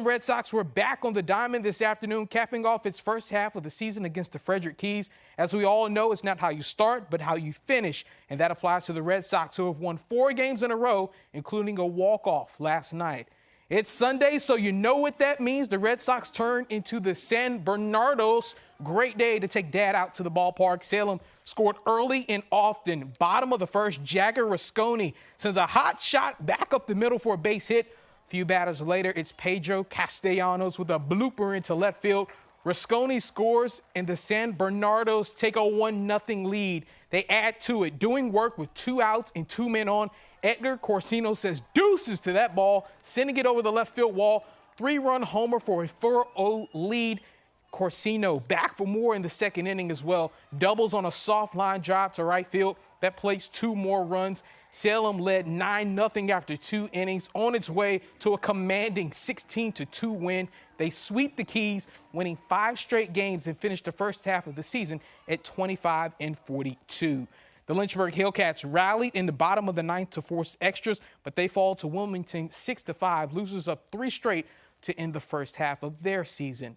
Red Sox were back on the diamond this afternoon, capping off its first half of the season against the Frederick Keys. As we all know, it's not how you start, but how you finish. And that applies to the Red Sox, who have won 4 games in a row, including a walk-off last night. It's Sunday, so you know what that means. The Red Sox turn into the San Bernardo's. Great day to take Dad out to the ballpark. Salem scored early and often. Bottom of the first, Jagger Rasconi sends a hot shot back up the middle for a base hit. A few batters later, it's Pedro Castellanos with a blooper into left field. Rasconi scores, and the San Bernardos take a 1-0 lead. They add to it, doing work with 2 outs and 2 men on. Edgar Corsino says deuces to that ball, sending it over the left field wall. 3-run homer for a 4-0 lead. Corsino back for more in the second inning as well. Doubles on a soft line drive to right field. That placed 2 more runs. Salem led 9-0 after 2 innings, on its way to a commanding 16-2 win. They sweep the Keys, winning 5 straight games and finished the first half of the season at 25-42. The Lynchburg Hillcats rallied in the bottom of the 9th to force extras, but they fall to Wilmington 6-5, losers up 3 straight to end the first half of their season.